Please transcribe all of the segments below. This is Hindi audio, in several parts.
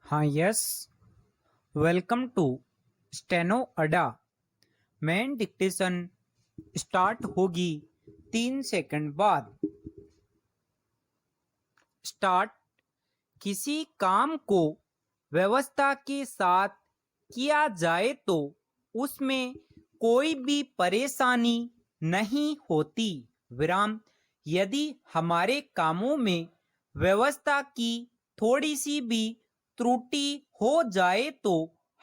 हाँ यस, वेलकम टू स्टेनो अड्डा। मेन डिक्टेशन स्टार्ट होगी 3 सेकंड बाद। स्टार्ट। किसी काम को व्यवस्था के साथ किया जाए तो उसमें कोई भी परेशानी नहीं होती। विराम। यदि हमारे कामों में व्यवस्था की थोड़ी सी भी त्रुटि हो जाए तो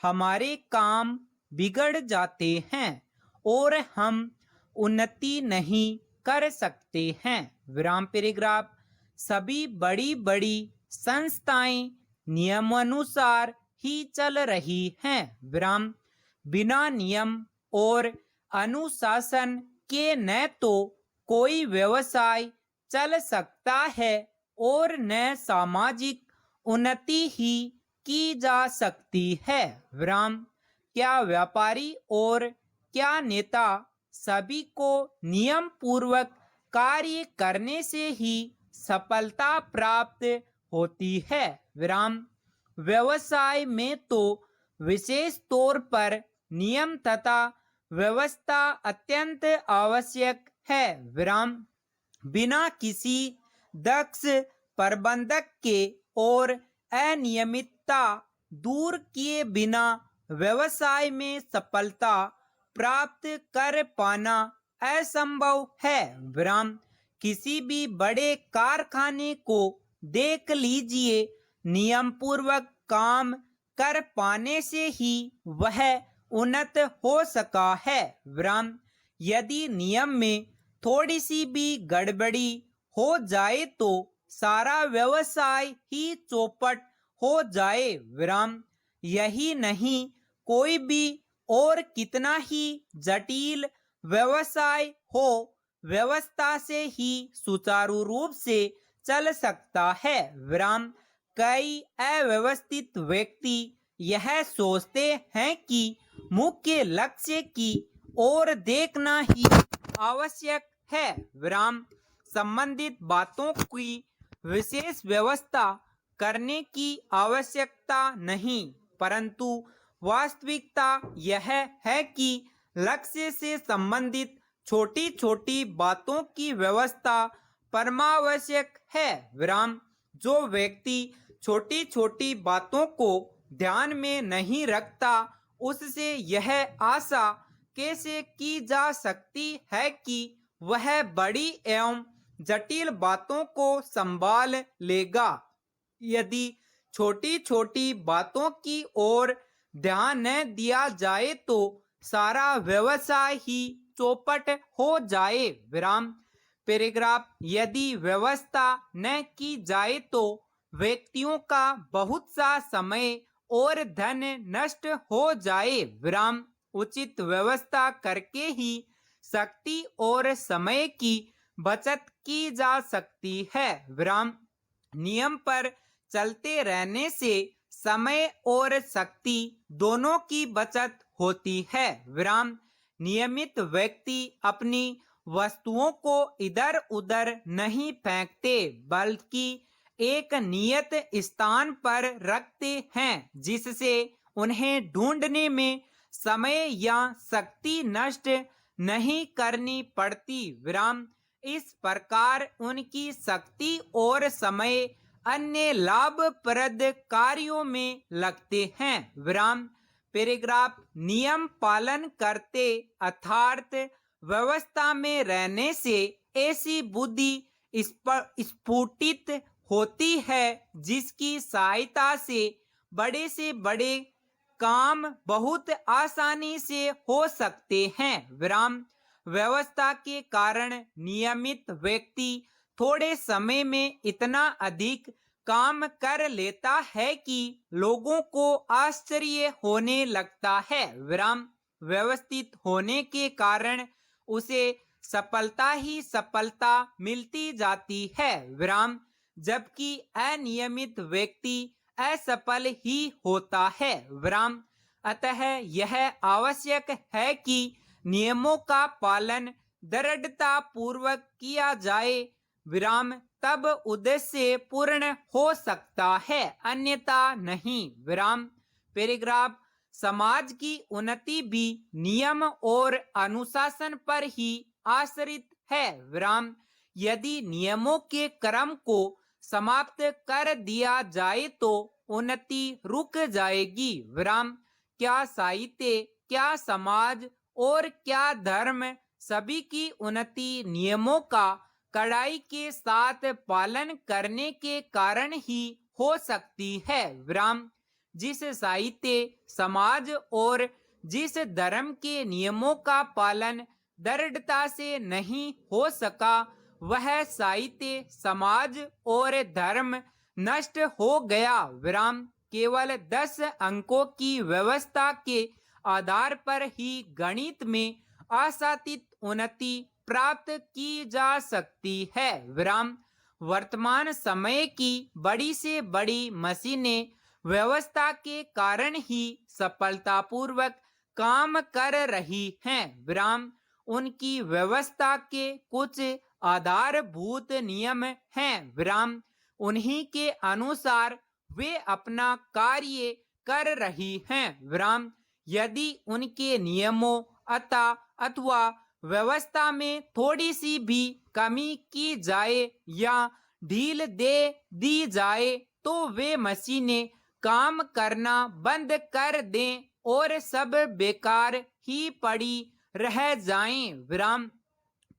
हमारे काम बिगड़ जाते हैं और हम उन्नति नहीं कर सकते हैं। विराम पैराग्राफ। सभी बड़ी बड़ी संस्थाएं नियमानुसार ही चल रही हैं। विराम। बिना नियम और अनुशासन के न तो कोई व्यवसाय चल सकता है और न सामाजिक उन्नति ही की जा सकती है। विराम। क्या व्यापारी और क्या नेता सभी को नियम पूर्वक कार्य करने से ही सफलता प्राप्त होती है। विराम। व्यवसाय में तो विशेष तौर पर नियम तथा व्यवस्था अत्यंत आवश्यक है। विराम। बिना किसी दक्ष प्रबंधक के और अनियमितता दूर किए बिना व्यवसाय में सफलता प्राप्त कर पाना असंभव है। विराम। किसी भी बड़े कारखाने को देख लीजिए, नियम पूर्वक काम कर पाने से ही वह उन्नत हो सका है। विराम। यदि नियम में थोड़ी सी भी गड़बड़ी हो जाए तो सारा व्यवसाय ही चौपट हो जाए। विराम। यही नहीं, कोई भी और कितना ही जटिल व्यवसाय हो, व्यवस्था से ही सुचारू रूप से चल सकता है। विराम। कई अव्यवस्थित व्यक्ति यह सोचते हैं कि मुख्य लक्ष्य की ओर देखना ही आवश्यक है। विराम। संबंधित बातों की विशेष व्यवस्था करने की आवश्यकता नहीं, परंतु वास्तविकता यह है कि लक्ष्य से संबंधित छोटी छोटी बातों की व्यवस्था परमावश्यक है। विराम। जो व्यक्ति छोटी छोटी बातों को ध्यान में नहीं रखता, उससे यह आशा कैसे की जा सकती है कि वह बड़ी एवं जटिल बातों को संभाल लेगा। यदि छोटी छोटी बातों की ओर ध्यान न दिया जाए तो सारा व्यवसाय ही चौपट हो जाए। विराम। पैराग्राफ। यदि व्यवस्था न की जाए तो व्यक्तियों का बहुत सा समय और धन नष्ट हो जाए। विराम। उचित व्यवस्था करके ही शक्ति और समय की बचत की जा सकती है। विराम। नियम पर चलते रहने से समय और शक्ति दोनों की बचत होती है। विराम। नियमित व्यक्ति अपनी वस्तुओं को इधर उधर नहीं फेंकते, बल्कि एक नियत स्थान पर रखते हैं, जिससे उन्हें ढूंढने में समय या शक्ति नष्ट नहीं करनी पड़ती। विराम। इस प्रकार उनकी शक्ति और समय अन्य लाभप्रद कार्यों में लगते हैं। विराम। पैराग्राफ। नियम पालन करते अर्थात व्यवस्था में रहने से ऐसी बुद्धि स्फुटित होती है जिसकी सहायता से बड़े काम बहुत आसानी से हो सकते हैं। विराम। व्यवस्था के कारण नियमित व्यक्ति थोड़े समय में इतना अधिक काम कर लेता है कि लोगों को आश्चर्य होने लगता है। विराम। व्यवस्थित होने के कारण उसे सफलता ही सफलता मिलती जाती है। विराम। जबकि अनियमित व्यक्ति असफल ही होता है। विराम। अतः यह आवश्यक है कि नियमों का पालन दृढ़ता पूर्वक किया जाए। विराम तब उद्देश्य पूर्ण हो सकता है, अन्यथा नहीं। विराम। पैराग्राफ। समाज की उन्नति भी नियम और अनुशासन पर ही आश्रित है। विराम। यदि नियमों के क्रम को समाप्त कर दिया जाए तो उन्नति रुक जाएगी। विराम। क्या साहित्य, क्या समाज और क्या धर्म, सभी की उन्नति नियमों का कड़ाई के साथ पालन करने के कारण ही हो सकती है। विराम। जिस साहित्य, समाज और जिस धर्म के नियमों का पालन दृढ़ता से नहीं हो सका, वह साहित्य, समाज और धर्म नष्ट हो गया। विराम। केवल 10 अंकों की व्यवस्था के आधार पर ही गणित में आशातीत उन्नति प्राप्त की जा सकती है। विराम। वर्तमान समय की बड़ी से बड़ी मशीनें व्यवस्था के कारण ही सफलतापूर्वक काम कर रही हैं। विराम। उनकी व्यवस्था के कुछ आधारभूत नियम हैं। विराम। उन्हीं के अनुसार वे अपना कार्य कर रही हैं। विराम। यदि उनके नियमों अथवा व्यवस्था में थोड़ी सी भी कमी की जाए या ढील दे दी जाए तो वे मशीनें काम करना बंद कर दें और सब बेकार ही पड़ी रह जाएं। विराम।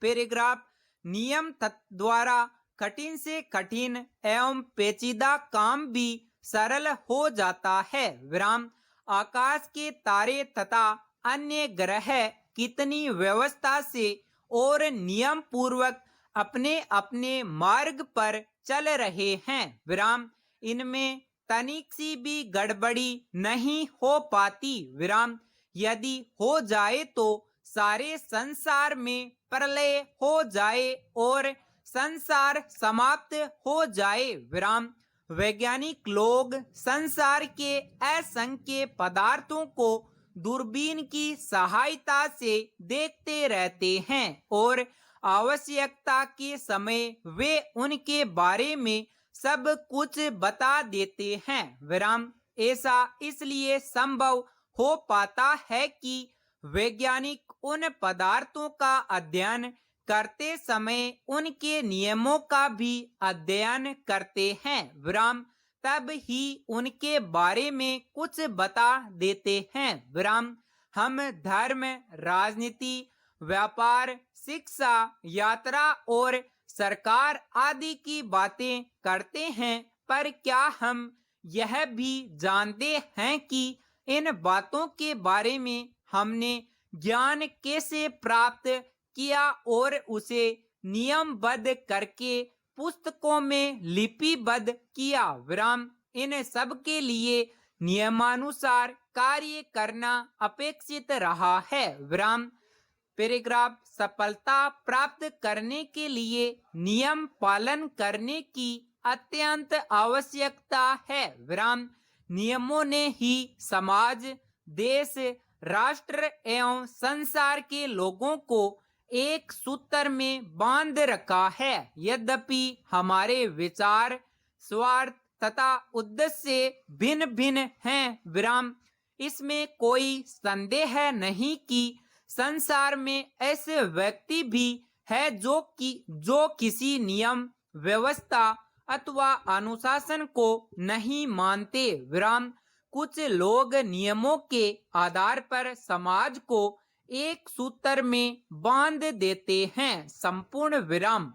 पैराग्राफ। नियम द्वारा कठिन से कठिन एवं पेचीदा काम भी सरल हो जाता है। विराम। आकाश के तारे तथा अन्य ग्रह कितनी व्यवस्था से और नियम पूर्वक अपने अपने मार्ग पर चल रहे हैं। विराम। इनमें तनिक सी भी गड़बड़ी नहीं हो पाती। विराम। यदि हो जाए तो सारे संसार में प्रलय हो जाए और संसार समाप्त हो जाए। विराम। वैज्ञानिक लोग संसार के असंख्य पदार्थों को दूरबीन की सहायता से देखते रहते हैं और आवश्यकता के समय वे उनके बारे में सब कुछ बता देते हैं। विराम। ऐसा इसलिए संभव हो पाता है कि वैज्ञानिक उन पदार्थों का अध्ययन करते समय उनके नियमों का भी अध्ययन करते हैं। विराम। तब ही उनके बारे में कुछ बता देते हैं। विराम। हम धर्म, राजनीति, व्यापार, शिक्षा, यात्रा और सरकार आदि की बातें करते हैं, पर क्या हम यह भी जानते हैं कि इन बातों के बारे में हमने ज्ञान कैसे प्राप्त किया और उसे नियमबद्ध करके पुस्तकों में लिपिबद्ध किया। विराम। इन सब के लिए नियमानुसार कार्य करना अपेक्षित रहा है। विराम। पैराग्राफ। सफलता प्राप्त करने के लिए नियम पालन करने की अत्यंत आवश्यकता है। विराम। नियमों ने ही समाज, देश, राष्ट्र एवं संसार के लोगों को एक सूत्र में बांध रखा है। यद्यपि हमारे विचार, स्वार्थ तथा उद्देश्य भिन्न भिन्न हैं। विराम। इसमें कोई संदेह नहीं कि संसार में ऐसे व्यक्ति भी है जो किसी नियम, व्यवस्था अथवा अनुशासन को नहीं मानते। विराम। कुछ लोग नियमों के आधार पर समाज को एक सूत्र में बांध देते हैं। संपूर्ण विराम।